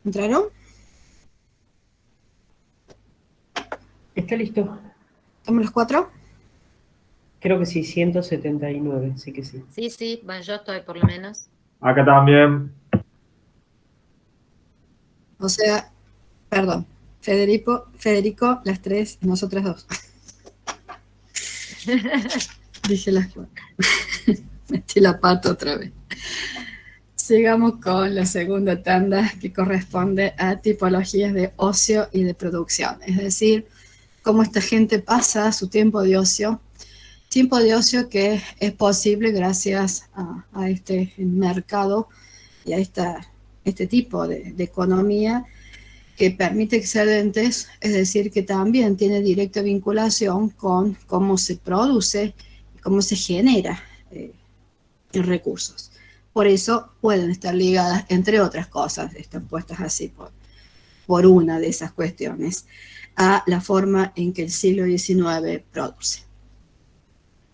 ¿Entraron? ¿Está listo? ¿Estamos los cuatro? Creo que sí, 179, sí que sí. Sí, sí, bueno, yo estoy por lo menos. Acá también. O sea, perdón. Federico, las tres, nosotras dos. Dije las cuatro. Metí la pata otra vez. Sigamos con la segunda tanda que corresponde a tipologías de ocio y de producción. Es decir, cómo esta gente pasa su tiempo de ocio. Tiempo de ocio que es posible gracias a este mercado y a este tipo de economía que permite excedentes, es decir, que también tiene directa vinculación con cómo se produce y cómo se genera recursos. Por eso pueden estar ligadas, entre otras cosas, están puestas así por una de esas cuestiones, a la forma en que el siglo XIX produce.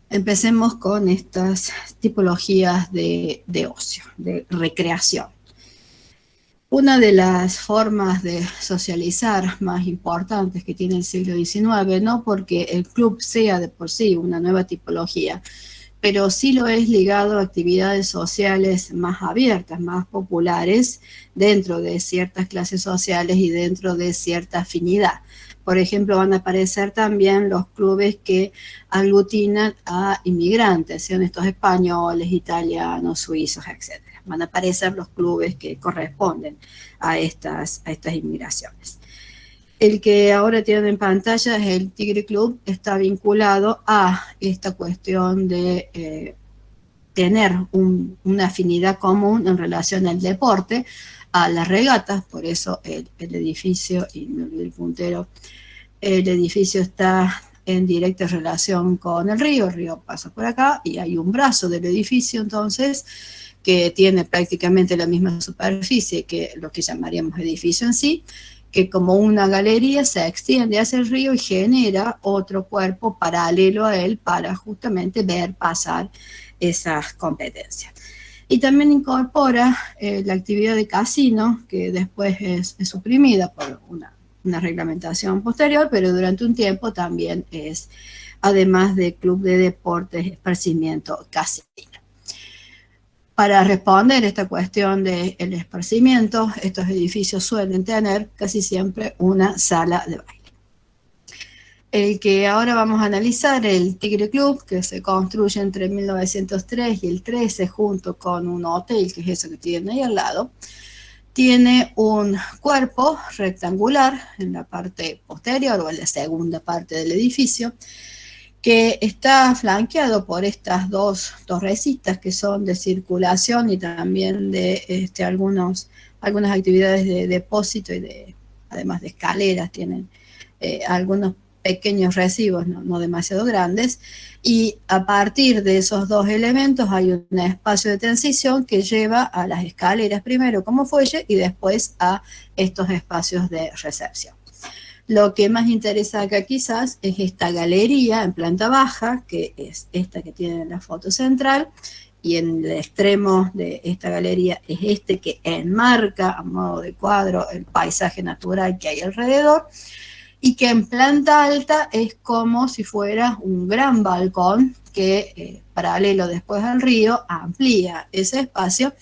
Empecemos con estas tipologías de ocio, de recreación. Una de las formas de socializar más importantes que tiene el siglo XIX, no porque el club sea de por sí una nueva tipología, pero sí lo es ligado a actividades sociales más abiertas, más populares, dentro de ciertas clases sociales y dentro de cierta afinidad. Por ejemplo, van a aparecer también los clubes que aglutinan a inmigrantes, sean estos españoles, italianos, suizos, etc. Van a aparecer los clubes que corresponden a estas inmigraciones. El que ahora tienen en pantalla es el Tigre Club, está vinculado a esta cuestión de tener una afinidad común en relación al deporte, a las regatas, por eso el edificio, y me olvidé el puntero, el edificio está en directa relación con el río pasa por acá y hay un brazo del edificio entonces que tiene prácticamente la misma superficie que lo que llamaríamos edificio en sí, que como una galería se extiende hacia el río y genera otro cuerpo paralelo a él para justamente ver pasar esas competencias. Y también incorpora la actividad de casino, que después es suprimida por una reglamentación posterior, pero durante un tiempo también es, además de club de deportes, esparcimiento, casino. Para responder esta cuestión del esparcimiento, estos edificios suelen tener casi siempre una sala de baile. El que ahora vamos a analizar, el Tigre Club, que se construye entre 1903 y el 13 junto con un hotel, que es eso que tienen ahí al lado, tiene un cuerpo rectangular en la parte posterior o en la segunda parte del edificio, que está flanqueado por estas dos torrecitas que son de circulación y también de algunas actividades de depósito y además de escaleras, tienen algunos pequeños recibos, no demasiado grandes, y a partir de esos dos elementos hay un espacio de transición que lleva a las escaleras primero como fuelle y después a estos espacios de recepción. Lo que más interesa acá quizás es esta galería en planta baja, que es esta que tiene la foto central, y en el extremo de esta galería es este que enmarca a modo de cuadro el paisaje natural que hay alrededor, y que en planta alta es como si fuera un gran balcón que paralelo después al río amplía ese espacio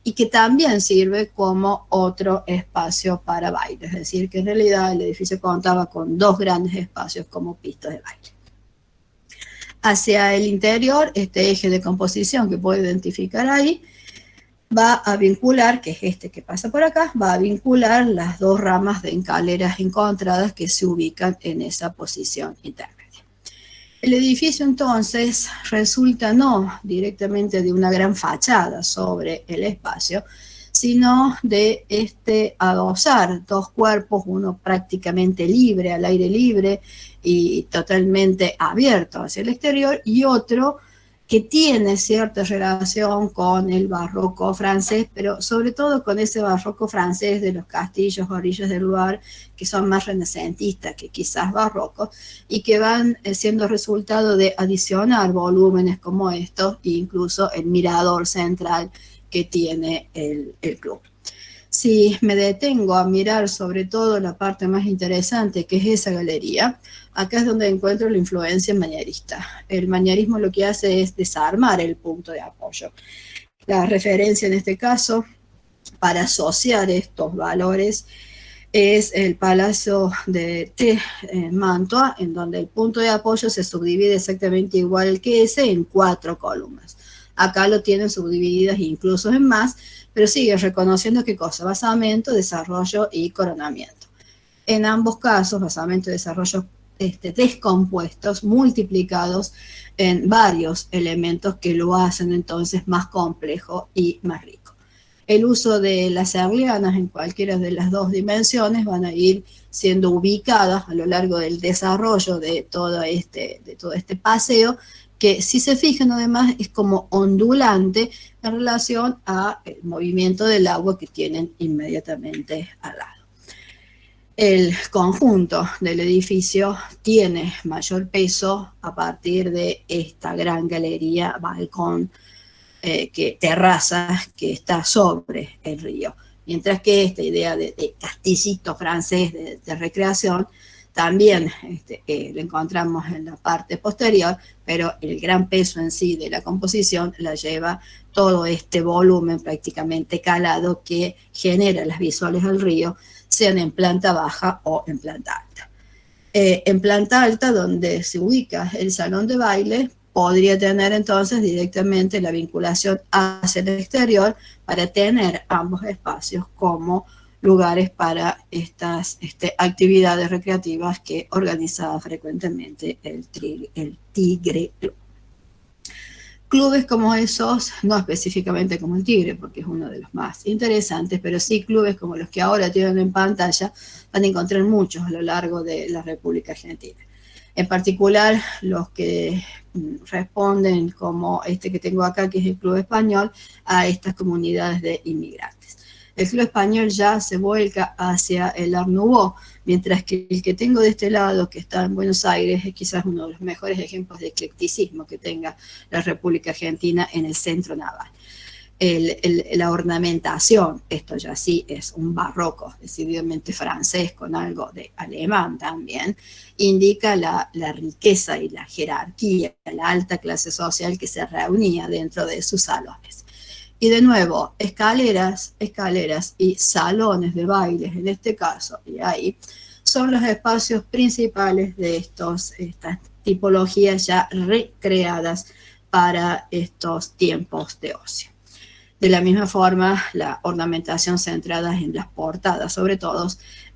y que también sirve como otro espacio para baile, es decir, que en realidad el edificio contaba con dos grandes espacios como pistas de baile. Hacia el interior, este eje de composición que puedo identificar ahí, va a vincular, que es este que pasa por acá, va a vincular las dos ramas de escaleras encontradas que se ubican en esa posición intermedia. El edificio entonces resulta no directamente de una gran fachada sobre el espacio, sino de adosar dos cuerpos, uno prácticamente libre, al aire libre y totalmente abierto hacia el exterior, y otro que tiene cierta relación con el barroco francés, pero sobre todo con ese barroco francés de los castillos, orillas del Loire, que son más renacentistas que quizás barrocos, y que van siendo resultado de adicionar volúmenes como estos, e incluso el mirador central que tiene el club. Si me detengo a mirar sobre todo la parte más interesante, que es esa galería, acá es donde encuentro la influencia manierista. El manierismo lo que hace es desarmar el punto de apoyo. La referencia en este caso, para asociar estos valores, es el Palacio de Mantua, en donde el punto de apoyo se subdivide exactamente igual que ese en 4 columnas. Acá lo tienen subdivididas incluso en más, pero sigue reconociendo qué cosa: basamento, desarrollo y coronamiento. En ambos casos, basamento y desarrollo descompuestos, multiplicados en varios elementos que lo hacen entonces más complejo y más rico. El uso de las serlianas en cualquiera de las 2 dimensiones van a ir siendo ubicadas a lo largo del desarrollo de todo este paseo, que si se fijan además es como ondulante en relación al movimiento del agua que tienen inmediatamente al lado. El conjunto del edificio tiene mayor peso a partir de esta gran galería, balcón, terraza que está sobre el río. Mientras que esta idea de castillito francés de recreación también lo encontramos en la parte posterior, pero el gran peso en sí de la composición la lleva todo este volumen prácticamente calado que genera las visuales al río, sean en planta baja o en planta alta. En planta alta, donde se ubica el salón de baile, podría tener entonces directamente la vinculación hacia el exterior para tener ambos espacios como lugares para estas actividades recreativas que organizaba frecuentemente el Tigre Club. Clubes como esos, no específicamente como el Tigre, porque es uno de los más interesantes, pero sí clubes como los que ahora tienen en pantalla, van a encontrar muchos a lo largo de la República Argentina. En particular, los que responden como este que tengo acá, que es el Club Español, a estas comunidades de inmigrantes. El Club Español ya se vuelca hacia el Art Nouveau, mientras que el que tengo de este lado, que está en Buenos Aires, es quizás uno de los mejores ejemplos de eclecticismo que tenga la República Argentina en el centro naval. La ornamentación, esto ya sí es un barroco decididamente francés con algo de alemán también, indica la riqueza y la jerarquía, la alta clase social que se reunía dentro de sus salones. Y de nuevo, escaleras y salones de bailes en este caso, y ahí son los espacios principales de estas tipologías ya recreadas para estos tiempos de ocio. De la misma forma, la ornamentación centrada en las portadas, sobre todo,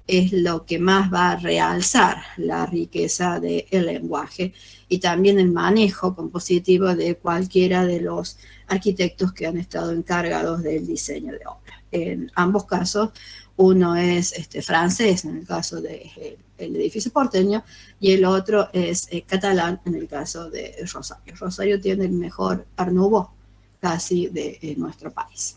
es lo que más va a realzar la riqueza del lenguaje y también el manejo compositivo de cualquiera de los arquitectos que han estado encargados del diseño de obra. En ambos casos, uno es francés, en el caso del edificio porteño, y el otro es catalán, en el caso de Rosario. Rosario tiene el mejor Art Nouveau casi de nuestro país.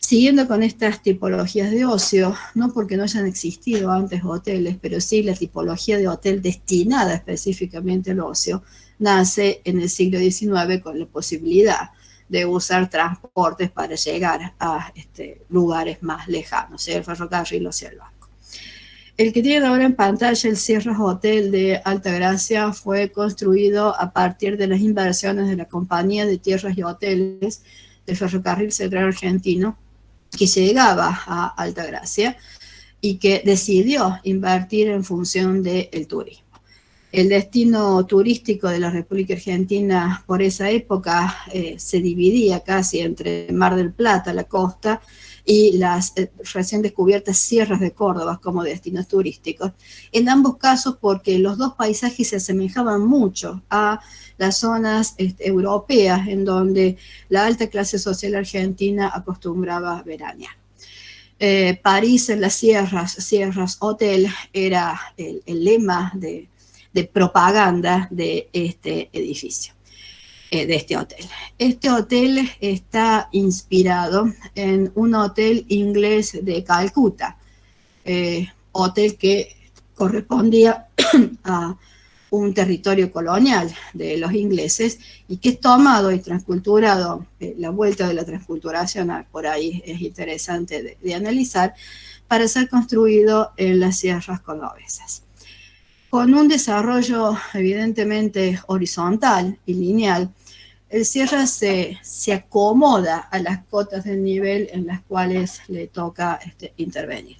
Siguiendo con estas tipologías de ocio, no porque no hayan existido antes hoteles, pero sí la tipología de hotel destinada específicamente al ocio, nace en el siglo XIX con la posibilidad de usar transportes para llegar a lugares más lejanos, sea el ferrocarril o sea el barco. El que tienen ahora en pantalla, el Sierra Hotel de Altagracia, fue construido a partir de las inversiones de la Compañía de Tierras y Hoteles del Ferrocarril Central Argentino, que llegaba a Altagracia y que decidió invertir en función del turismo. El destino turístico de la República Argentina por esa época se dividía casi entre Mar del Plata, la costa, y las recién descubiertas sierras de Córdoba como destinos turísticos. En ambos casos porque los dos paisajes se asemejaban mucho a las zonas europeas en donde la alta clase social argentina acostumbraba veranear. París en las sierras hotel, era el lema de propaganda de este edificio, de este hotel. Este hotel está inspirado en un hotel inglés de Calcuta, hotel que correspondía a un territorio colonial de los ingleses y que es tomado y transculturado, la vuelta de la transculturación por ahí es interesante de analizar, para ser construido en las sierras cordobesas. Con un desarrollo evidentemente horizontal y lineal, el Sierra se acomoda a las cotas del nivel en las cuales le toca intervenir.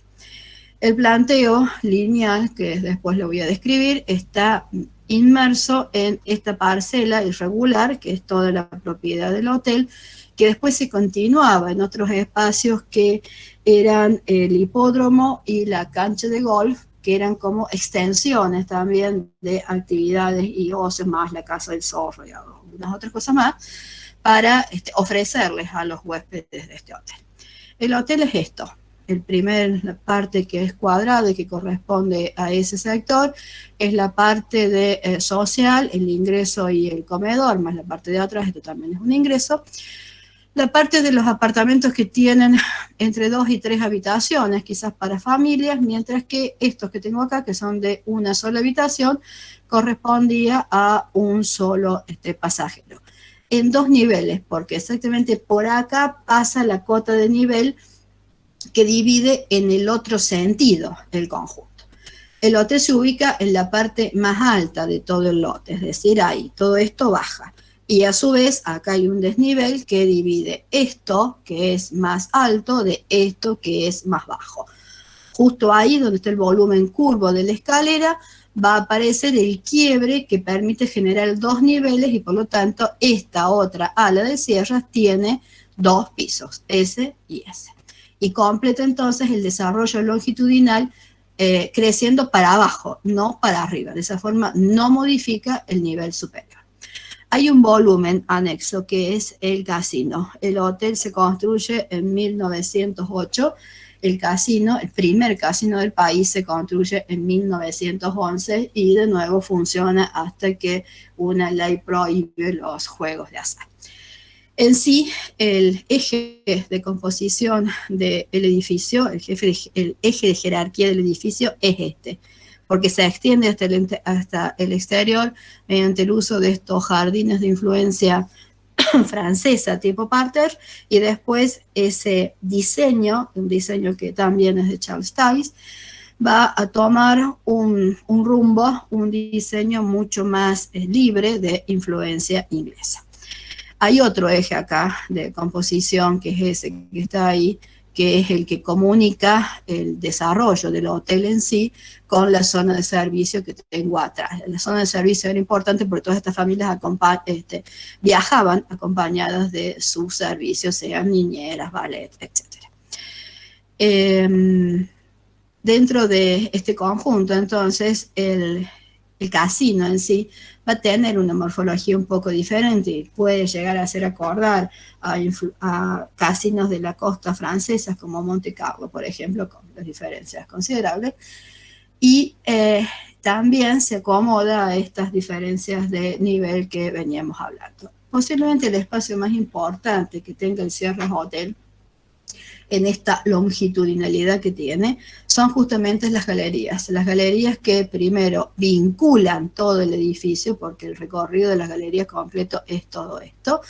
El planteo lineal, que después lo voy a describir, está inmerso en esta parcela irregular, que es toda la propiedad del hotel, que después se continuaba en otros espacios que eran el hipódromo y la cancha de golf, que eran como extensiones también de actividades y ocios, más la casa del zorro y algunas otras cosas más, para ofrecerles a los huéspedes de este hotel. El hotel es esto. La parte que es cuadrada y que corresponde a ese sector es la parte de social, el ingreso y el comedor, más la parte de atrás, esto también es un ingreso. La parte de los apartamentos que tienen entre 2 y 3 habitaciones, quizás para familias, mientras que estos que tengo acá, que son de una sola habitación, correspondía a un solo pasajero. En 2 niveles, porque exactamente por acá pasa la cota de nivel que divide en el otro sentido el conjunto. El hotel se ubica en la parte más alta de todo el lote, es decir, ahí todo esto baja. Y a su vez, acá hay un desnivel que divide esto, que es más alto, de esto, que es más bajo. Justo ahí, donde está el volumen curvo de la escalera, va a aparecer el quiebre que permite generar 2 niveles y, por lo tanto, esta otra ala de sierras tiene 2 pisos, S y S. Y completa, entonces, el desarrollo longitudinal creciendo para abajo, no para arriba. De esa forma, no modifica el nivel superior. Hay un volumen anexo que es el casino. El hotel se construye en 1908. El casino, el primer casino del país, se construye en 1911 y de nuevo funciona hasta que una ley prohíbe los juegos de azar. En sí, el eje de composición del edificio, el eje de jerarquía del edificio es este, porque se extiende hasta el exterior mediante el uso de estos jardines de influencia francesa tipo parterre, y después ese diseño, un diseño que también es de Charles Taze, va a tomar un rumbo, un diseño mucho más libre de influencia inglesa. Hay otro eje acá de composición, que es ese que está ahí, que es el que comunica el desarrollo del hotel en sí con la zona de servicio que tengo atrás. La zona de servicio era importante porque todas estas familias viajaban acompañadas de sus servicios, sean niñeras, ballet, etc. Dentro de este conjunto, entonces, el casino en sí va a tener una morfología un poco diferente y puede llegar a hacer acordar a casinos de la costa francesa como Monte Carlo, por ejemplo, con las diferencias considerables, y también se acomoda a estas diferencias de nivel que veníamos hablando. Posiblemente el espacio más importante que tenga el Sierra Hotel en esta longitudinalidad que tiene, son justamente las galerías que primero vinculan todo el edificio, porque el recorrido de las galerías completo es todo esto,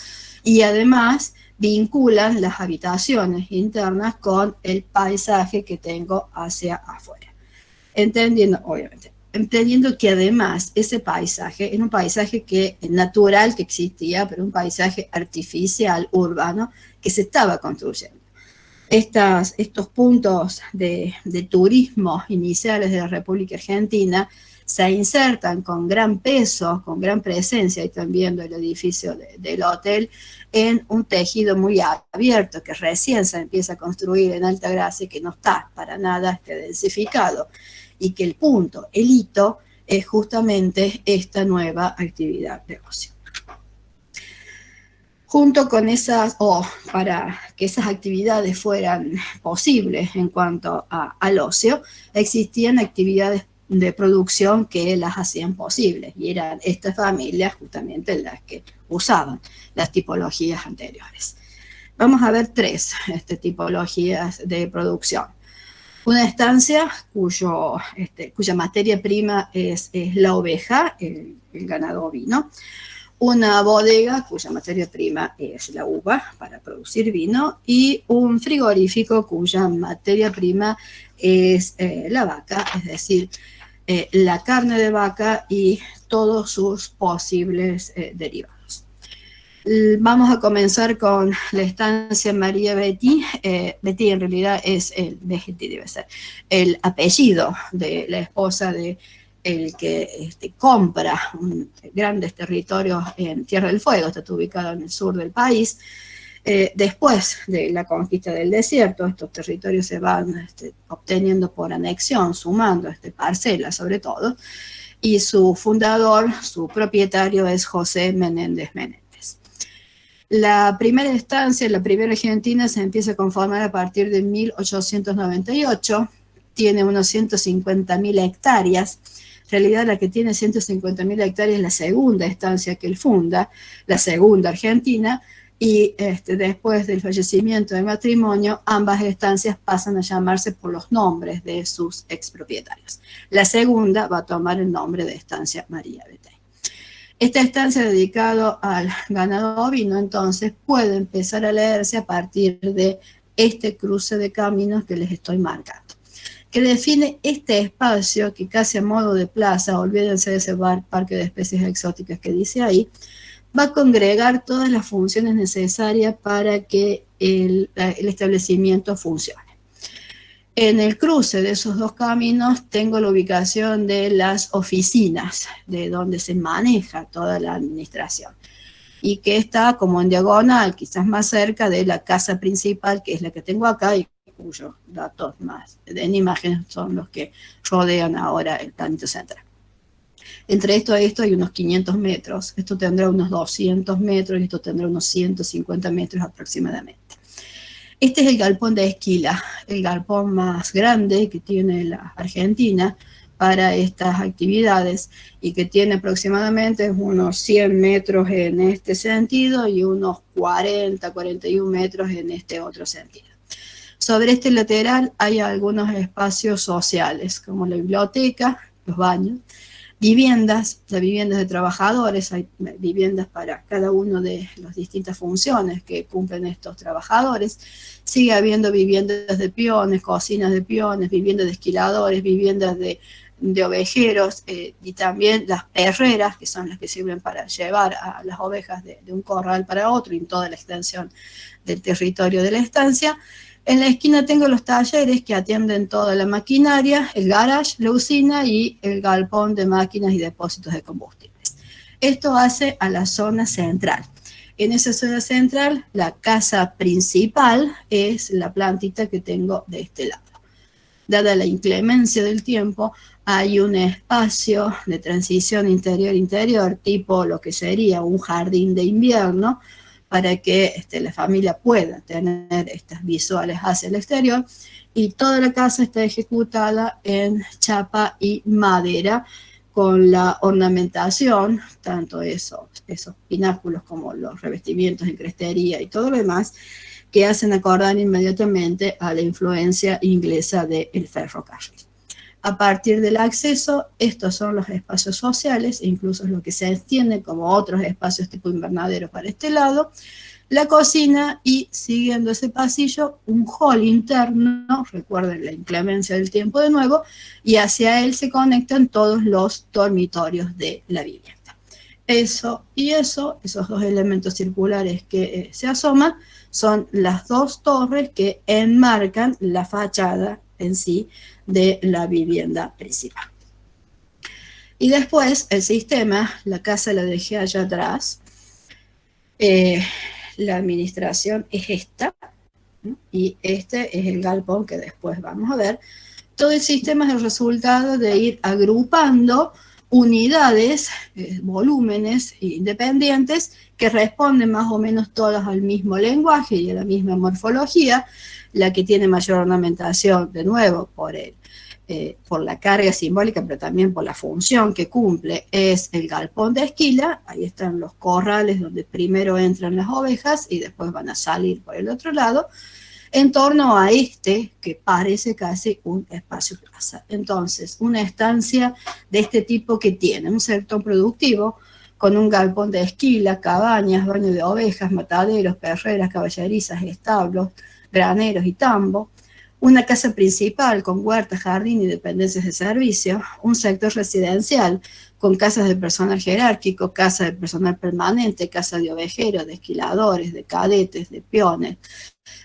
y además vinculan las habitaciones internas con el paisaje que tengo hacia afuera. Entendiendo que además ese paisaje era un paisaje natural que existía, pero un paisaje artificial, urbano, que se estaba construyendo. Estos puntos de turismo iniciales de la República Argentina se insertan con gran peso, con gran presencia, y están viendo el edificio del hotel, en un tejido muy abierto que recién se empieza a construir en Altagracia, que no está para nada densificado, y que el punto, el hito, es justamente esta nueva actividad de ocio. Junto con para que esas actividades fueran posibles en cuanto al ocio, existían actividades de producción que las hacían posibles, y eran estas familias justamente las que usaban las tipologías anteriores. Vamos a ver 3 tipologías de producción. Una estancia cuya materia prima es la oveja, el ganado ovino. Una bodega cuya materia prima es la uva para producir vino. Y un frigorífico cuya materia prima es la vaca, es decir, la carne de vaca y todos sus posibles derivados. Vamos a comenzar con la estancia María Betty. Betty en realidad es el apellido de la esposa de el que compra grandes territorios en Tierra del Fuego, está ubicado en el sur del país. Después de la conquista del desierto, estos territorios se van obteniendo por anexión, sumando parcelas sobre todo, y su fundador, su propietario es José Menéndez Menéndez. La primera estancia, la primera argentina, se empieza a conformar a partir de 1898, tiene unos 150.000 hectáreas. En realidad la que tiene 150.000 hectáreas es la segunda estancia que él funda, la segunda argentina, y después del fallecimiento del matrimonio, ambas estancias pasan a llamarse por los nombres de sus expropietarios. La segunda va a tomar el nombre de estancia María Betty. Esta estancia dedicada al ganado ovino, entonces, puede empezar a leerse a partir de este cruce de caminos que les estoy marcando, que define este espacio que casi a modo de plaza, olvídense de ese parque de especies exóticas que dice ahí, va a congregar todas las funciones necesarias para que el establecimiento funcione. En el cruce de esos dos caminos tengo la ubicación de las oficinas, de donde se maneja toda la administración, y que está como en diagonal, quizás más cerca de la casa principal, que es la que tengo acá, y cuyos datos más en imágenes son los que rodean ahora el planeta central. Entre esto y esto hay unos 500 metros, esto tendrá unos 200 metros y esto tendrá unos 150 metros aproximadamente. Este es el galpón de Esquila, el galpón más grande que tiene la Argentina para estas actividades y que tiene aproximadamente unos 100 metros en este sentido y unos 41 metros en este otro sentido. Sobre este lateral hay algunos espacios sociales, como la biblioteca, los baños, viviendas, las viviendas de trabajadores, hay viviendas para cada uno de las distintas funciones que cumplen estos trabajadores. Sigue habiendo viviendas de peones, cocinas de peones, viviendas de esquiladores, viviendas de ovejeros y también las perreras, que son las que sirven para llevar a las ovejas de un corral para otro en toda la extensión del territorio de la estancia. En la esquina tengo los talleres que atienden toda la maquinaria, el garage, la usina y el galpón de máquinas y depósitos de combustibles. Esto hace a la zona central. En esa zona central, la casa principal es la plantita que tengo de este lado. Dada la inclemencia del tiempo, hay un espacio de transición interior-interior, tipo lo que sería un jardín de invierno, para que la familia pueda tener estas visuales hacia el exterior, y toda la casa está ejecutada en chapa y madera, con la ornamentación, tanto esos pináculos como los revestimientos en crestería y todo lo demás, que hacen acordar inmediatamente a la influencia inglesa del ferrocarril. A partir del acceso, estos son los espacios sociales, incluso lo que se extiende como otros espacios tipo invernadero para este lado, la cocina y, siguiendo ese pasillo, un hall interno, recuerden la inclemencia del tiempo de nuevo, y hacia él se conectan todos los dormitorios de la vivienda. Esos dos elementos circulares que se asoman, son las dos torres que enmarcan la fachada en sí de la vivienda principal. Y después el sistema, la casa la dejé allá atrás, la administración es esta, ¿no? Y este es el galpón que después vamos a ver. Todo el sistema es el resultado de ir agrupando unidades, volúmenes independientes que responden más o menos todas al mismo lenguaje y a la misma morfología. La que tiene mayor ornamentación, de nuevo, por la carga simbólica, pero también por la función que cumple, es el galpón de Esquila. Ahí están los corrales donde primero entran las ovejas y después van a salir por el otro lado. en torno a que parece casi un espacio plaza. Entonces, una estancia de este tipo que tiene un sector productivo con un galpón de esquila, cabañas, baño de ovejas, mataderos, perreras, caballerizas, establos, graneros y tambo, una casa principal con huerta, jardín y dependencias de servicio, un sector residencial con casas de personal jerárquico, casa de personal permanente, casa de ovejeros, de esquiladores, de cadetes, de peones,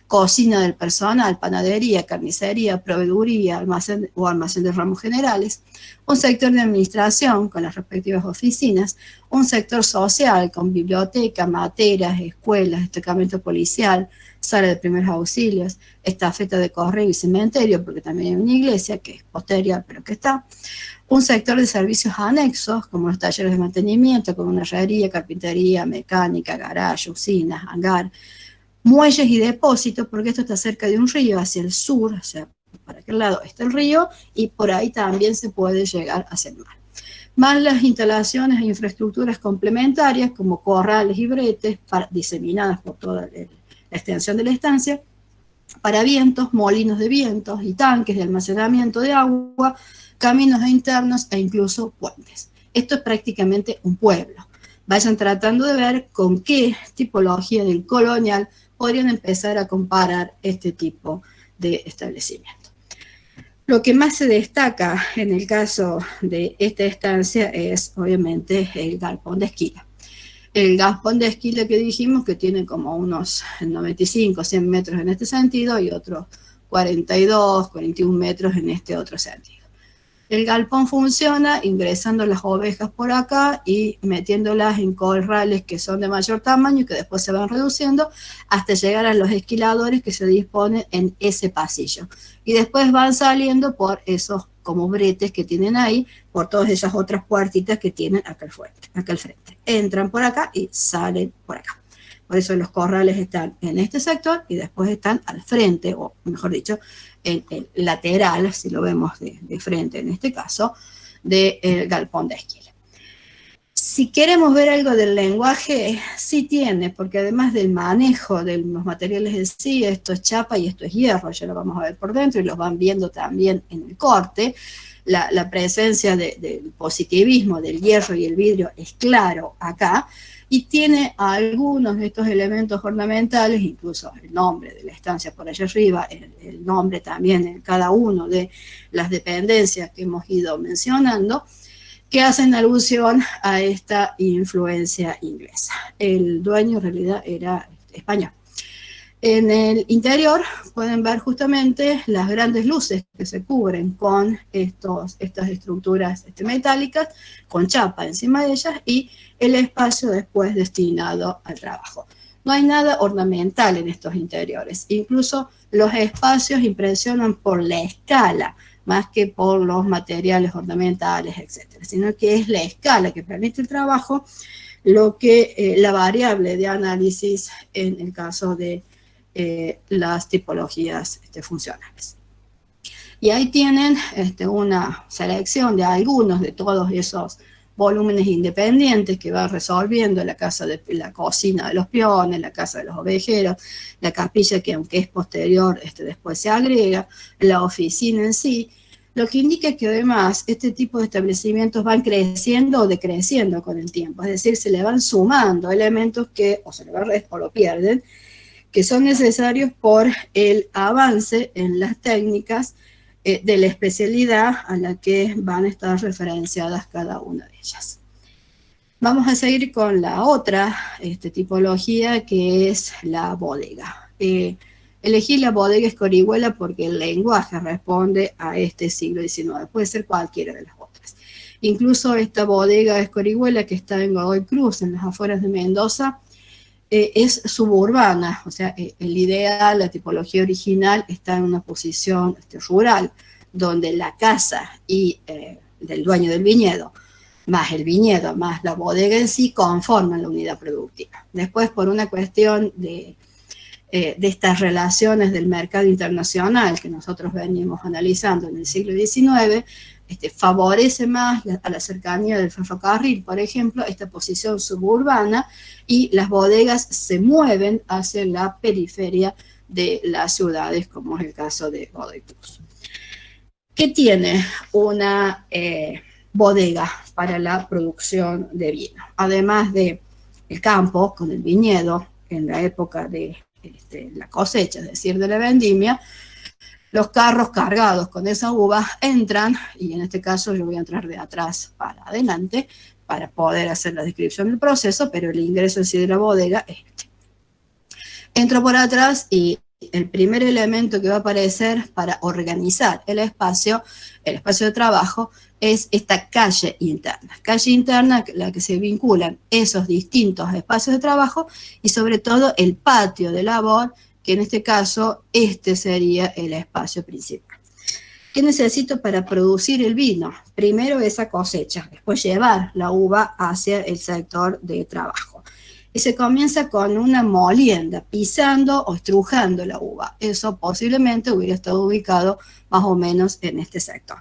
cocina del personal, panadería, carnicería, proveeduría, almacén o almacén de ramos generales, un sector de administración con las respectivas oficinas, un sector social con biblioteca, materas, escuelas, destacamento policial, sala de primeros auxilios, estafeta de correo y cementerio, porque también hay una iglesia que es posterior, pero que está, un sector de servicios anexos, como los talleres de mantenimiento, como una herrería, carpintería, mecánica, garaje, usinas, hangar, muelles y depósitos, porque esto está cerca de un río hacia el sur, o sea, para aquel lado está el río, y por ahí también se puede llegar hacia el mar. Más las instalaciones e infraestructuras complementarias, como corrales y bretes, diseminadas por toda la extensión de la estancia, para vientos, molinos de vientos y tanques de almacenamiento de agua, caminos internos e incluso puentes. Esto es prácticamente un pueblo. Vayan tratando de ver con qué tipología del colonial podrían empezar a comparar este tipo de establecimiento. Lo que más se destaca en el caso de esta estancia es, obviamente, el galpón de esquila. El galpón de esquila que dijimos que tiene como unos 95, 100 metros en este sentido y otros 42, 41 metros en este otro sentido. El galpón funciona ingresando las ovejas por acá y metiéndolas en corrales que son de mayor tamaño y que después se van reduciendo hasta llegar a los esquiladores que se disponen en ese pasillo. Y después van saliendo por esos como bretes que tienen ahí, por todas esas otras puertitas que tienen acá al frente. Entran por acá y salen por acá. Por eso los corrales están en este sector y después están al frente, o mejor dicho, en el lateral, si lo vemos de frente en este caso, del galpón de esquila. Si queremos ver algo del lenguaje, sí tiene, porque además del manejo de los materiales en sí, esto es chapa y esto es hierro, ya lo vamos a ver por dentro y lo van viendo también en el corte. La presencia del positivismo del hierro y el vidrio es claro acá, y tiene algunos de estos elementos ornamentales, incluso el nombre de la estancia por allá arriba, el nombre también en cada uno de las dependencias que hemos ido mencionando, que hacen alusión a esta influencia inglesa. El dueño en realidad era español. En el interior pueden ver justamente las grandes luces que se cubren con estas estructuras metálicas, con chapa encima de ellas y el espacio después destinado al trabajo. No hay nada ornamental en estos interiores, incluso los espacios impresionan por la escala, más que por los materiales ornamentales, etcétera, sino que es la escala que permite el trabajo, lo que la variable de análisis en el caso de las tipologías funcionales. Y ahí tienen una selección de algunos de todos esos volúmenes independientes que va resolviendo la cocina de los peones, la casa de los ovejeros, la capilla que aunque es posterior, después se agrega, la oficina en sí, lo que indica que además este tipo de establecimientos van creciendo o decreciendo con el tiempo, es decir, se le van sumando elementos que o se le van o lo pierden, que son necesarios por el avance en las técnicas de la especialidad a la que van a estar referenciadas cada una de ellas. Vamos a seguir con la otra tipología, que es la bodega. Elegí la bodega Escorihuela porque el lenguaje responde a este siglo XIX, puede ser cualquiera de las otras. Incluso esta bodega Escorihuela, que está en Godoy Cruz, en las afueras de Mendoza, es suburbana, o sea, el ideal, la tipología original está en una posición rural, donde la casa y del dueño del viñedo, más el viñedo, más la bodega en sí, conforman la unidad productiva. Después, por una cuestión de estas relaciones del mercado internacional que nosotros venimos analizando en el siglo XIX, favorece más a la cercanía del ferrocarril, por ejemplo, esta posición suburbana, y las bodegas se mueven hacia la periferia de las ciudades, como es el caso de Godoy Cruz. ¿Qué tiene una bodega para la producción de vino? Además de el campo con el viñedo en la época de la cosecha, es decir, de la vendimia, los carros cargados con esa uva entran, y en este caso yo voy a entrar de atrás para adelante para poder hacer la descripción del proceso, pero el ingreso en sí de la bodega es este. Entro por atrás y el primer elemento que va a aparecer para organizar el espacio de trabajo, es esta calle interna, la que se vinculan esos distintos espacios de trabajo y sobre todo el patio de labor, que en este caso este sería el espacio principal. ¿Qué necesito para producir el vino? Primero esa cosecha, después llevar la uva hacia el sector de trabajo. Y se comienza con una molienda, pisando o estrujando la uva. Eso posiblemente hubiera estado ubicado más o menos en este sector.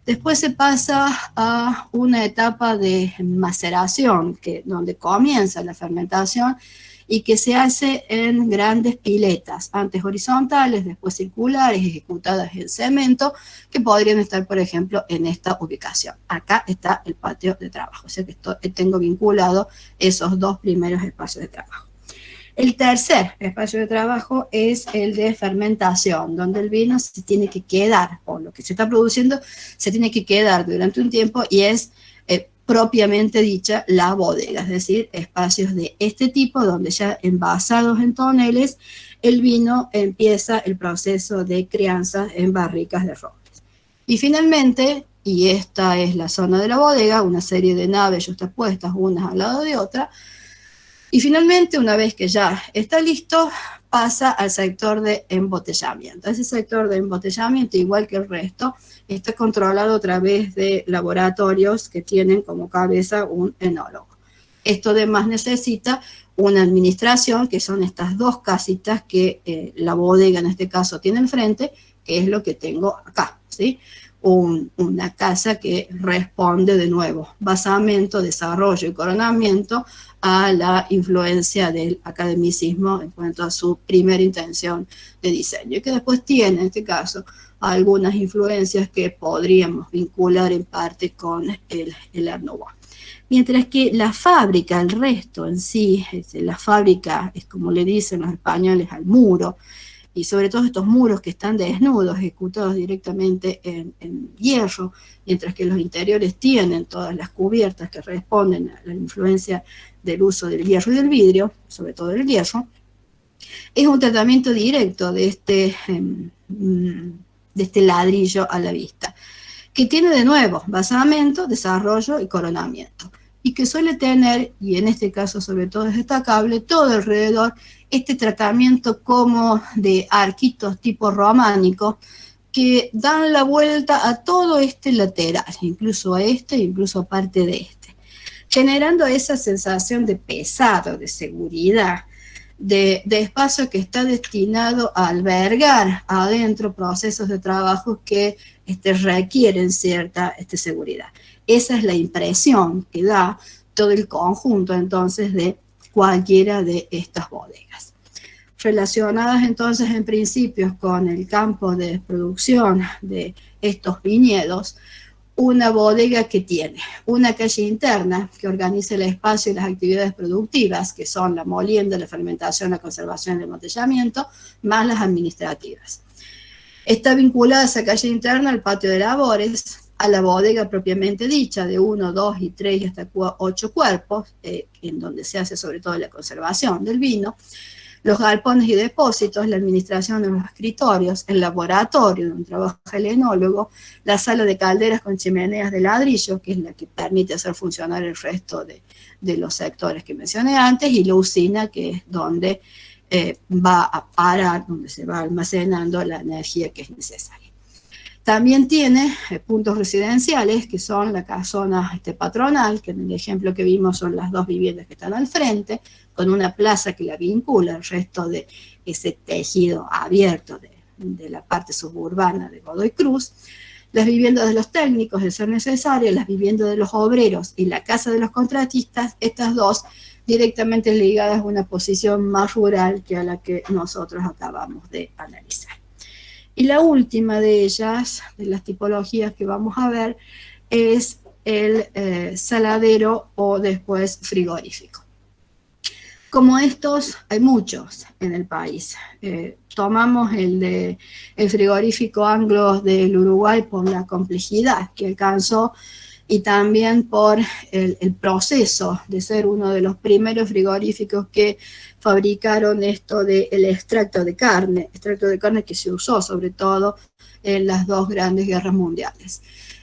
Después se pasa a una etapa de maceración, donde comienza la fermentación y que se hace en grandes piletas, antes horizontales, después circulares, ejecutadas en cemento, que podrían estar, por ejemplo, en esta ubicación. Acá está el patio de trabajo, o sea que tengo vinculado esos dos primeros espacios de trabajo. El tercer espacio de trabajo es el de fermentación, donde el vino se tiene que quedar, o lo que se está produciendo se tiene que quedar durante un tiempo, y es propiamente dicha la bodega, es decir, espacios de este tipo donde ya envasados en toneles, el vino empieza el proceso de crianza en barricas de roble. Y finalmente, y esta es la zona de la bodega, una serie de naves justapuestas unas al lado de otra, y finalmente, una vez que ya está listo, pasa al sector de embotellamiento. Ese sector de embotellamiento, igual que el resto, está controlado a través de laboratorios que tienen como cabeza un enólogo. Esto además necesita una administración, que son estas dos casitas que la bodega en este caso tiene enfrente, que es lo que tengo acá, ¿sí? Una casa que responde de nuevo, basamento, desarrollo y coronamiento a la influencia del academicismo en cuanto a su primera intención de diseño, y que después tiene, en este caso, algunas influencias que podríamos vincular en parte con el Art Nouveau. Mientras que la fábrica, el resto en sí, la fábrica es como le dicen los españoles al muro, y sobre todo estos muros que están desnudos, ejecutados directamente en hierro, mientras que los interiores tienen todas las cubiertas que responden a la influencia del uso del hierro y del vidrio, sobre todo del hierro, es un tratamiento directo de este ladrillo a la vista, que tiene de nuevo basamento, desarrollo y coronamiento, y que suele tener, y en este caso sobre todo es destacable, todo alrededor este tratamiento como de arquitos tipo románico que dan la vuelta a todo este lateral, incluso a este, incluso a parte de este, generando esa sensación de pesado, de seguridad, de espacio que está destinado a albergar adentro procesos de trabajo que requieren cierta seguridad. Esa es la impresión que da todo el conjunto entonces de cualquiera de estas bodegas. Relacionadas entonces en principio con el campo de producción de estos viñedos, una bodega que tiene una calle interna que organiza el espacio y las actividades productivas, que son la molienda, la fermentación, la conservación y el embotellamiento, más las administrativas. Está vinculada esa calle interna al patio de labores, a la bodega propiamente dicha, de 1, 2 y 3 y hasta 8 cuerpos, en donde se hace sobre todo la conservación del vino, los galpones y depósitos, la administración de los escritorios, el laboratorio donde trabaja el enólogo, la sala de calderas con chimeneas de ladrillo, que es la que permite hacer funcionar el resto de los sectores que mencioné antes, y la usina, que es donde va a parar, donde se va almacenando la energía que es necesaria. También tiene puntos residenciales, que son la casona patronal, que en el ejemplo que vimos son las dos viviendas que están al frente, con una plaza que la vincula al resto de ese tejido abierto de la parte suburbana de Godoy Cruz. Las viviendas de los técnicos, de ser necesario, las viviendas de los obreros y la casa de los contratistas, estas dos directamente ligadas a una posición más rural que a la que nosotros acabamos de analizar. Y la última de ellas, de las tipologías que vamos a ver, es el saladero o después frigorífico. Como estos, hay muchos en el país. Tomamos el frigorífico Anglo del Uruguay por la complejidad que alcanzó y también por el proceso de ser uno de los primeros frigoríficos que fabricaron esto del extracto de carne que se usó sobre todo en las dos grandes guerras mundiales.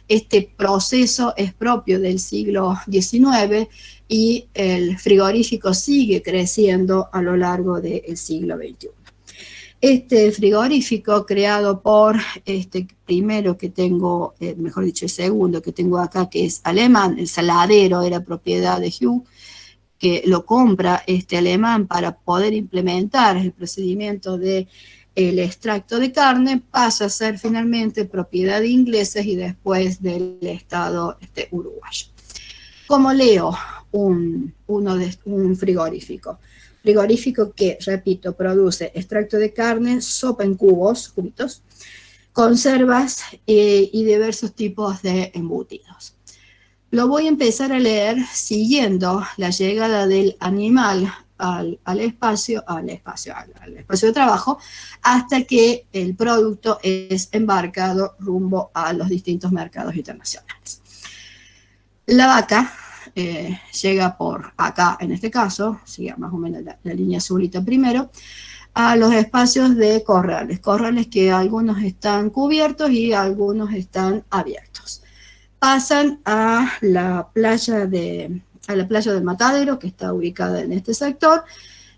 Este proceso es propio del siglo XIX y el frigorífico sigue creciendo a lo largo del siglo XXI. Este frigorífico creado por este primero que tengo, mejor dicho el segundo que tengo acá, que es alemán, el saladero era propiedad de Hugh, que lo compra este alemán para poder implementar el procedimiento de el extracto de carne, pasa a ser finalmente propiedad de ingleses y después del Estado uruguayo. ¿Cómo leo un frigorífico? Frigorífico que, repito, produce extracto de carne, sopa en cubitos, conservas y diversos tipos de embutidos. Lo voy a empezar a leer siguiendo la llegada del animal al espacio de trabajo, hasta que el producto es embarcado rumbo a los distintos mercados internacionales. La vaca llega por acá, en este caso, sigue más o menos la línea azulita primero, a los espacios de corrales que algunos están cubiertos y algunos están abiertos. Pasan a la playa del Matadero, que está ubicada en este sector,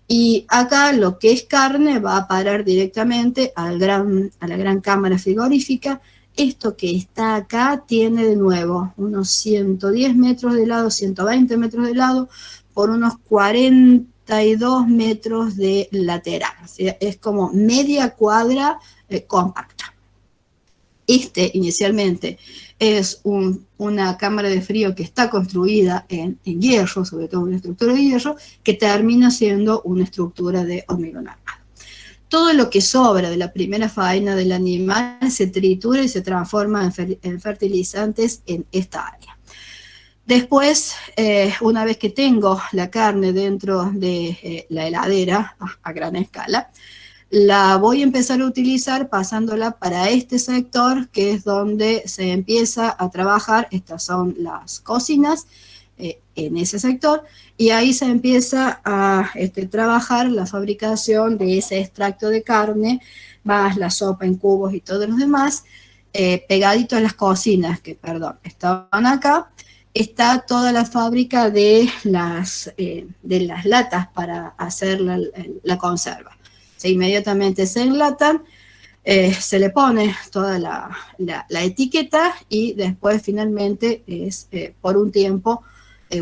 y acá lo que es carne va a parar directamente a la gran cámara frigorífica. Esto que está acá tiene de nuevo unos 110 metros de lado, 120 metros de lado, por unos 42 metros de lateral. O sea, es como media cuadra compacta. Inicialmente es una cámara de frío que está construida en hierro, sobre todo una estructura de hierro, que termina siendo una estructura de hormigón armado. Todo lo que sobra de la primera faena del animal se tritura y se transforma en fertilizantes en esta área. Después, una vez que tengo la carne dentro de la heladera a gran escala, la voy a empezar a utilizar pasándola para este sector, que es donde se empieza a trabajar. Estas son las cocinas en ese sector, y ahí se empieza a trabajar la fabricación de ese extracto de carne, más la sopa en cubos y todos los demás, pegadito a las cocinas, estaban acá. Está toda la fábrica de las latas para hacer la conserva. Inmediatamente se enlatan, se le pone toda la etiqueta y después finalmente es por un tiempo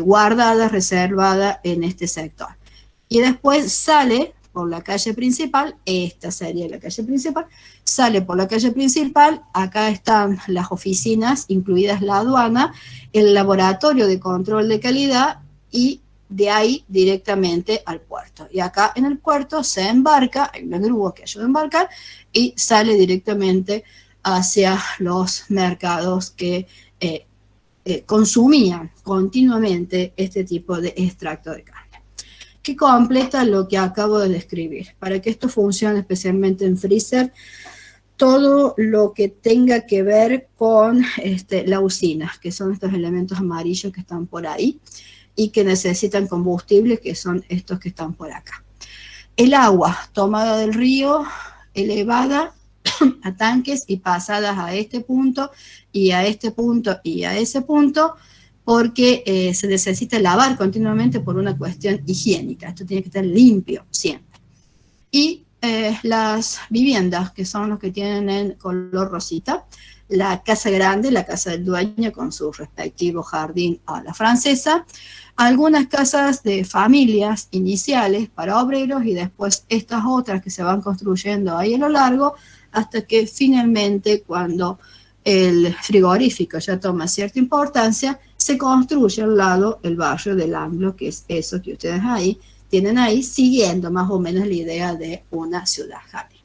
guardada, reservada en este sector. Y después sale por la calle principal, esta sería la calle principal, sale por la calle principal, acá están las oficinas, incluidas la aduana, el laboratorio de control de calidad y de ahí directamente al puerto. Y acá en el puerto se embarca, hay una grúa que ayuda a embarcar y sale directamente hacia los mercados que consumían continuamente este tipo de extracto de carne, que completa lo que acabo de describir. Para que esto funcione especialmente en freezer, todo lo que tenga que ver con la usina, que son estos elementos amarillos que están por ahí, y que necesitan combustible, que son estos que están por acá. El agua tomada del río, elevada a tanques y pasadas a este punto, y a este punto, y a ese punto, porque se necesita lavar continuamente por una cuestión higiénica. Esto tiene que estar limpio siempre. Y las viviendas, que son los que tienen en color rosita, la casa grande, la casa del dueño con su respectivo jardín a la francesa, algunas casas de familias iniciales para obreros y después estas otras que se van construyendo ahí a lo largo hasta que finalmente cuando el frigorífico ya toma cierta importancia, se construye al lado el barrio del Anglo, que es eso que ustedes tienen ahí, siguiendo más o menos la idea de una ciudad jardín.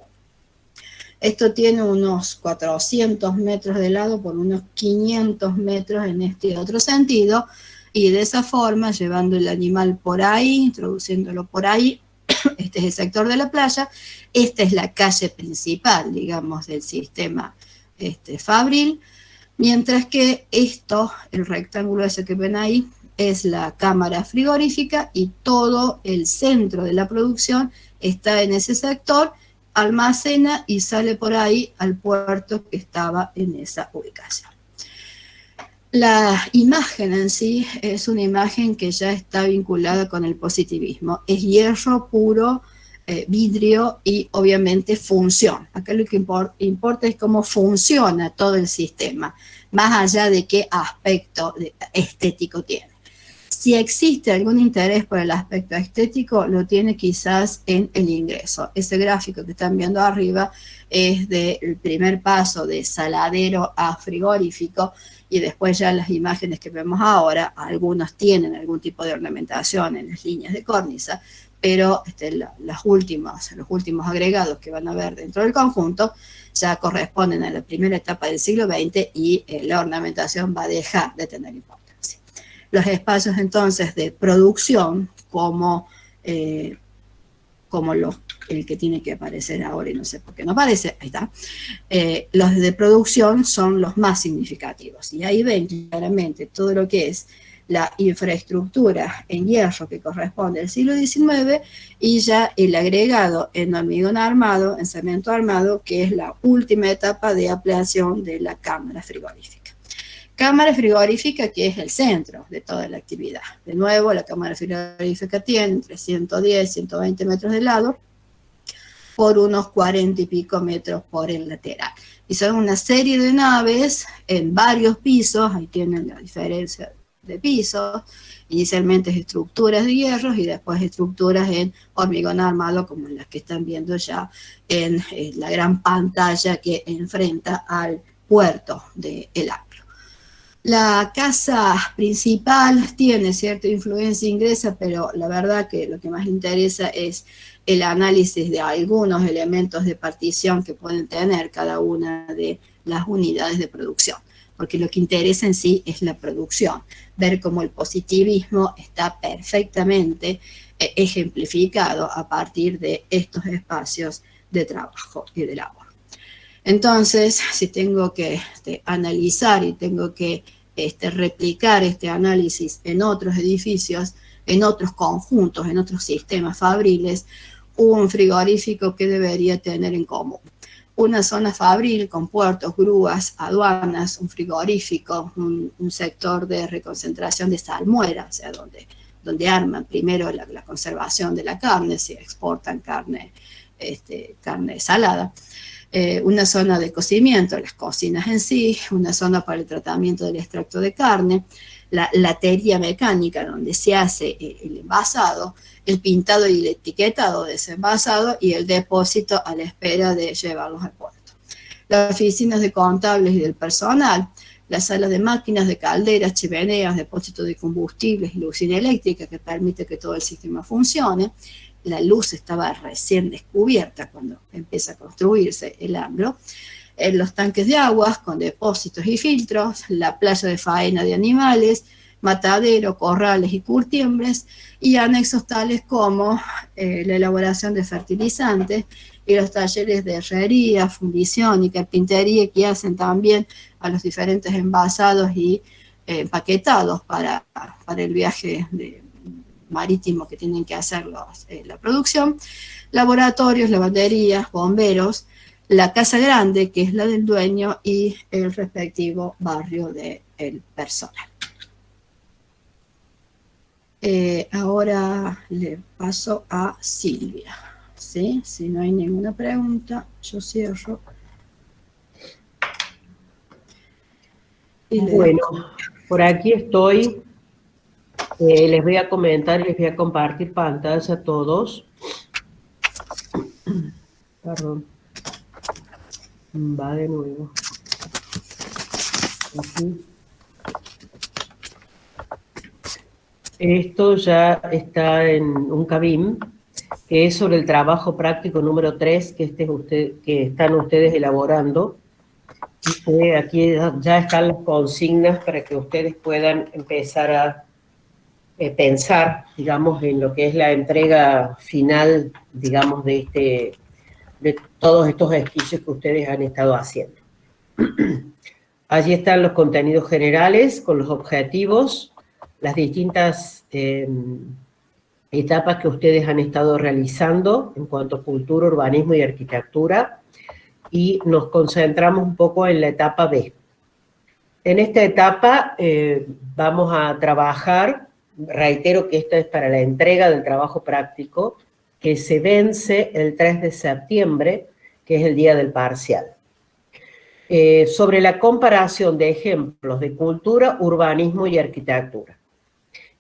Esto tiene unos 400 metros de lado por unos 500 metros en este otro sentido, y de esa forma, llevando el animal por ahí, introduciéndolo por ahí, este es el sector de la playa, esta es la calle principal, digamos, del sistema fabril, mientras que esto, el rectángulo ese que ven ahí, es la cámara frigorífica y todo el centro de la producción está en ese sector, almacena y sale por ahí al puerto que estaba en esa ubicación. La imagen en sí es una imagen que ya está vinculada con el positivismo. Es hierro puro, vidrio y obviamente función. Acá lo que importa es cómo funciona todo el sistema, más allá de qué aspecto estético tiene. Si existe algún interés por el aspecto estético, lo tiene quizás en el ingreso. Ese gráfico que están viendo arriba es del primer paso de saladero a frigorífico, y después ya las imágenes que vemos ahora, algunos tienen algún tipo de ornamentación en las líneas de cornisa, pero los últimos agregados que van a ver dentro del conjunto ya corresponden a la primera etapa del siglo XX y la ornamentación va a dejar de tener importancia. Los espacios entonces de producción, como el que tiene que aparecer ahora y no sé por qué no aparece, ahí está, los de producción son los más significativos. Y ahí ven claramente todo lo que es la infraestructura en hierro que corresponde al siglo XIX y ya el agregado en hormigón armado, en cemento armado, que es la última etapa de ampliación de la cámara frigorífica. Cámara frigorífica que es el centro de toda la actividad. De nuevo, la cámara frigorífica tiene entre 110 y 120 metros de lado por unos 40 y pico metros por el lateral. Y son una serie de naves en varios pisos, ahí tienen la diferencia de pisos, inicialmente estructuras de hierro y después estructuras en hormigón armado, como las que están viendo ya en la gran pantalla que enfrenta al puerto de El Anglo. La casa principal tiene cierta influencia inglesa, pero la verdad que lo que más interesa es el análisis de algunos elementos de partición que pueden tener cada una de las unidades de producción, porque lo que interesa en sí es la producción, ver cómo el positivismo está perfectamente ejemplificado a partir de estos espacios de trabajo y de labor. Entonces, si tengo que analizar y tengo que replicar este análisis en otros edificios, en otros conjuntos, en otros sistemas fabriles, un frigorífico que debería tener en común. Una zona fabril con puertos, grúas, aduanas, un frigorífico, un sector de reconcentración de salmuera, o sea, donde arman primero la conservación de la carne, si exportan carne salada. Una zona de cocimiento, las cocinas en sí, una zona para el tratamiento del extracto de carne, la latería mecánica donde se hace el envasado, el pintado y el etiquetado de ese envasado y el depósito a la espera de llevarlos al puerto. Las oficinas de contables y del personal, las salas de máquinas, de calderas, chimeneas, depósito de combustibles y la usina eléctrica que permite que todo el sistema funcione. La luz estaba recién descubierta cuando empieza a construirse el Anglo. Los tanques de aguas con depósitos y filtros, la playa de faena de animales, matadero, corrales y curtiembres, y anexos tales como la elaboración de fertilizantes y los talleres de herrería, fundición y carpintería que hacen también a los diferentes envasados y empaquetados para el viaje marítimo que tienen que hacer la producción, laboratorios, lavanderías, bomberos, la casa grande, que es la del dueño, y el respectivo barrio del personal. Ahora le paso a Silvia, ¿sí? Si no hay ninguna pregunta, yo cierro. Bueno, por aquí estoy. Les voy a comentar y les voy a compartir pantalla a todos. Perdón. Va de nuevo. Aquí. Esto ya está en un CABIM, que es sobre el trabajo práctico número 3, que están ustedes elaborando. Y que aquí ya están las consignas para que ustedes puedan empezar a pensar, digamos, en lo que es la entrega final, digamos, de todos estos ejercicios que ustedes han estado haciendo. Allí están los contenidos generales con los objetivos, las distintas etapas que ustedes han estado realizando en cuanto a cultura, urbanismo y arquitectura, y nos concentramos un poco en la etapa B. En esta etapa vamos a trabajar, reitero que esta es para la entrega del trabajo práctico, que se vence el 3 de septiembre, que es el día del parcial. Sobre la comparación de ejemplos de cultura, urbanismo y arquitectura.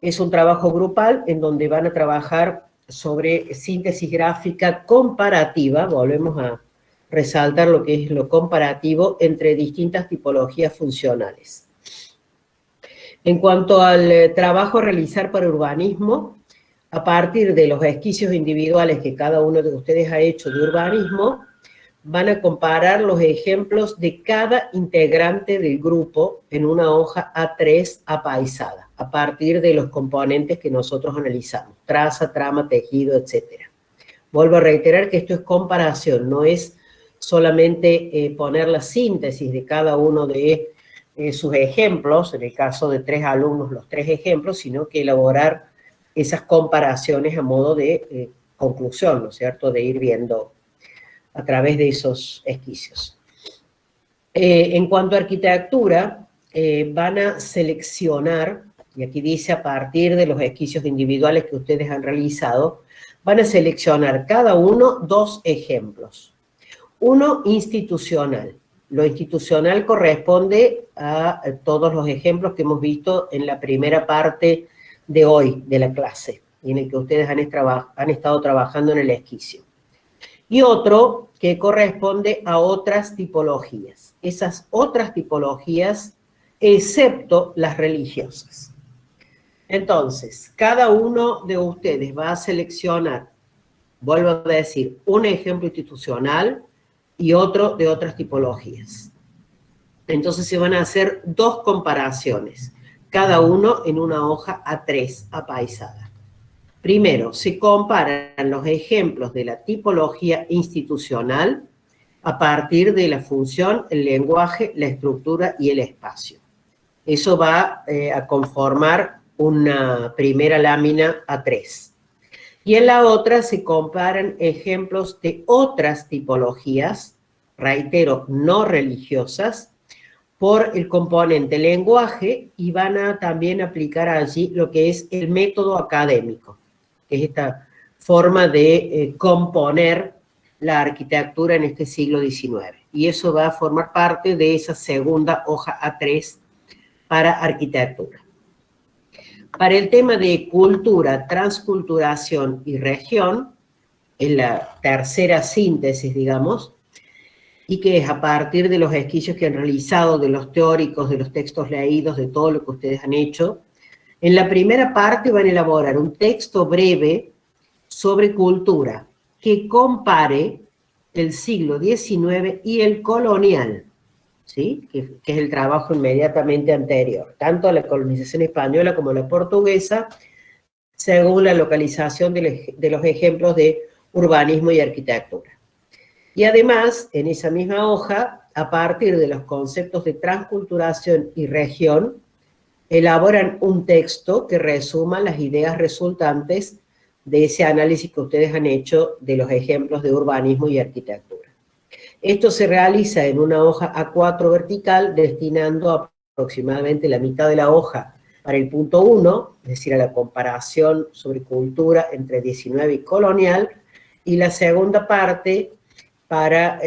Es un trabajo grupal en donde van a trabajar sobre síntesis gráfica comparativa, volvemos a resaltar lo que es lo comparativo entre distintas tipologías funcionales. En cuanto al trabajo a realizar para urbanismo, a partir de los esquicios individuales que cada uno de ustedes ha hecho de urbanismo, van a comparar los ejemplos de cada integrante del grupo en una hoja A3 apaisada, a partir de los componentes que nosotros analizamos, traza, trama, tejido, etc. Vuelvo a reiterar que esto es comparación, no es solamente poner la síntesis de cada uno de sus ejemplos, en el caso de 3 alumnos, los 3 ejemplos, sino que elaborar esas comparaciones a modo de conclusión, ¿no es cierto?, de ir viendo a través de esos esquicios. En cuanto a arquitectura, van a seleccionar, y aquí dice a partir de los esquicios individuales que ustedes han realizado, van a seleccionar cada uno 2 ejemplos. Uno institucional. Lo institucional corresponde a todos los ejemplos que hemos visto en la primera parte de hoy de la clase, en el que ustedes han estado trabajando en el esquicio. Y otro que corresponde a otras tipologías. Esas otras tipologías, excepto las religiosas. Entonces, cada uno de ustedes va a seleccionar, vuelvo a decir, un ejemplo institucional y otro de otras tipologías. Entonces se van a hacer 2 comparaciones, cada uno en una hoja A3 apaisada. Primero, se comparan los ejemplos de la tipología institucional a partir de la función, el lenguaje, la estructura y el espacio. Eso va a conformar una primera lámina A3. Y en la otra se comparan ejemplos de otras tipologías, reitero, no religiosas, por el componente lenguaje, y van a también aplicar allí lo que es el método académico, que es esta forma de componer la arquitectura en este siglo XIX. Y eso va a formar parte de esa segunda hoja A3 para arquitectura. Para el tema de cultura, transculturación y región, en la tercera síntesis, digamos, y que es a partir de los esquicios que han realizado, de los teóricos, de los textos leídos, de todo lo que ustedes han hecho, en la primera parte van a elaborar un texto breve sobre cultura que compare el siglo XIX y el colonial, ¿sí? Que es el trabajo inmediatamente anterior, tanto a la colonización española como a la portuguesa, según la localización de los ejemplos de urbanismo y arquitectura. Y además, en esa misma hoja, a partir de los conceptos de transculturación y región, elaboran un texto que resuma las ideas resultantes de ese análisis que ustedes han hecho de los ejemplos de urbanismo y arquitectura. Esto se realiza en una hoja A4 vertical, destinando aproximadamente la mitad de la hoja para el punto 1, es decir, a la comparación sobre cultura entre 19 y colonial, y la segunda parte para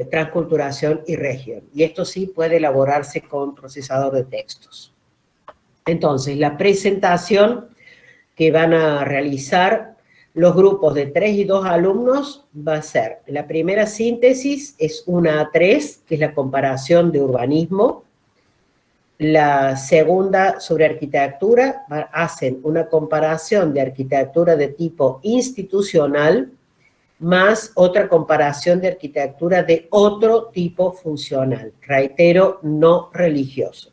transculturación y región. Y esto sí puede elaborarse con procesador de textos. Entonces, la presentación que van a realizar los grupos de 3 y 2 alumnos va a ser, la primera síntesis es una A3, que es la comparación de urbanismo, la segunda sobre arquitectura, hacen una comparación de arquitectura de tipo institucional más otra comparación de arquitectura de otro tipo funcional, reitero, no religioso.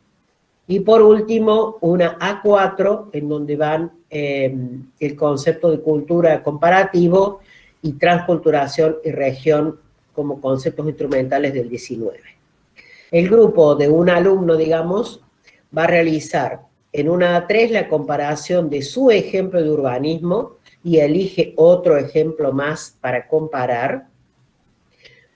Y por último, una A4, en donde van el concepto de cultura comparativo y transculturación y región como conceptos instrumentales del 19. El grupo de un alumno, digamos, va a realizar en una A3 la comparación de su ejemplo de urbanismo y elige otro ejemplo más para comparar.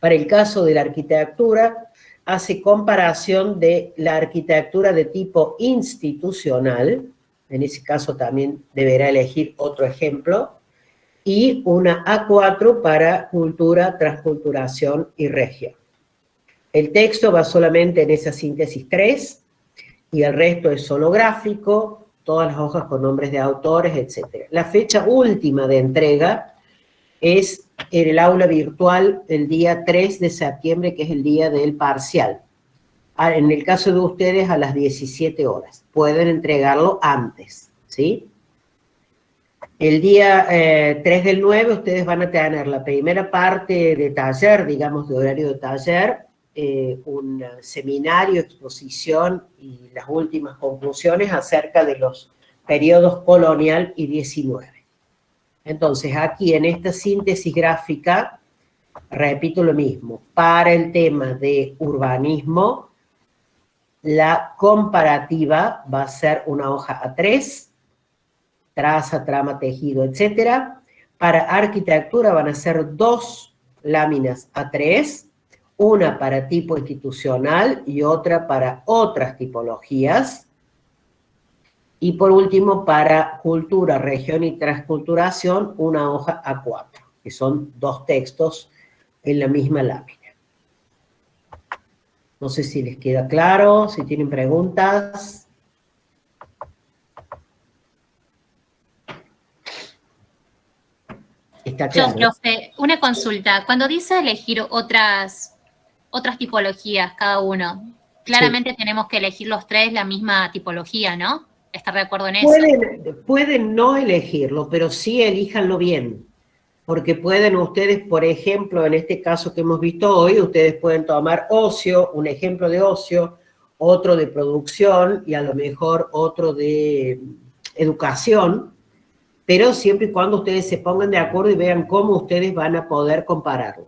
Para el caso de la arquitectura, hace comparación de la arquitectura de tipo institucional, en ese caso también deberá elegir otro ejemplo, y una A4 para cultura, transculturación y región. El texto va solamente en esa síntesis 3, y el resto es solo gráfico, todas las hojas con nombres de autores, etc. La fecha última de entrega es en el aula virtual el día 3 de septiembre, que es el día del parcial. En el caso de ustedes, a las 17 horas. Pueden entregarlo antes, ¿sí? El día 3 del 9 ustedes van a tener la primera parte de taller, digamos, de horario de taller, un seminario, exposición y las últimas conclusiones acerca de los periodos colonial y 19. Entonces, aquí en esta síntesis gráfica, repito lo mismo, para el tema de urbanismo, la comparativa va a ser una hoja A3, traza, trama, tejido, etc. Para arquitectura van a ser 2 láminas A3, una para tipo institucional y otra para otras tipologías. Y por último, para cultura, región y transculturación, una hoja A4, que son 2 textos en la misma lámina. No sé si les queda claro, si tienen preguntas. Está claro. Yo, profe, una consulta. Cuando dice elegir otras tipologías cada uno, claramente sí, tenemos que elegir los 3 la misma tipología, ¿no? ¿Estar de acuerdo en eso? Pueden no elegirlo, pero sí elíjanlo bien. Porque pueden ustedes, por ejemplo, en este caso que hemos visto hoy, ustedes pueden tomar ocio, un ejemplo de ocio, otro de producción y a lo mejor otro de educación, pero siempre y cuando ustedes se pongan de acuerdo y vean cómo ustedes van a poder compararlo.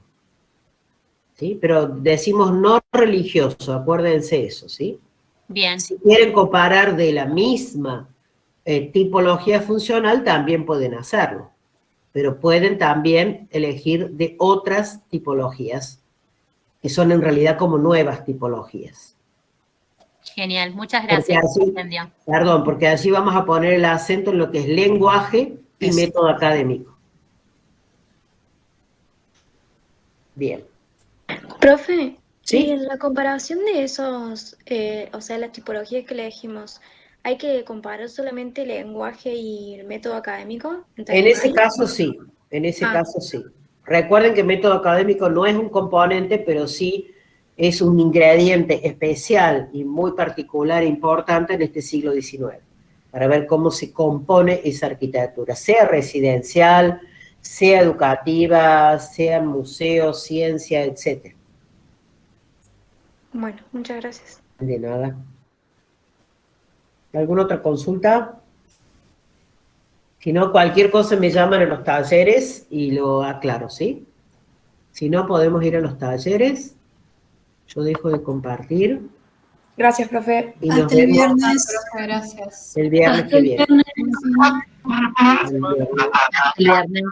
¿Sí? Pero decimos no religioso, acuérdense eso, ¿sí? Bien. Si quieren comparar de la misma tipología funcional, también pueden hacerlo. Pero pueden también elegir de otras tipologías, que son en realidad como nuevas tipologías. Genial, muchas gracias. Porque así vamos a poner el acento en lo que es lenguaje y método académico. Bien. Profe, ¿sí? Y en la comparación de esos, o sea, las tipologías que elegimos, ¿hay que comparar solamente el lenguaje y el método académico? En ese caso sí, en ese caso sí. Recuerden que el método académico no es un componente, pero sí es un ingrediente especial y muy particular e importante en este siglo XIX, para ver cómo se compone esa arquitectura, sea residencial, sea educativa, sean museos, ciencia, etc. Bueno, muchas gracias. De nada. ¿Alguna otra consulta? Si no, cualquier cosa me llaman a los talleres y lo aclaro, ¿sí? Si no, podemos ir a los talleres. Yo dejo de compartir. Gracias, profe. Y nos hasta el vemos viernes. Profe, gracias. el viernes que viene. El viernes.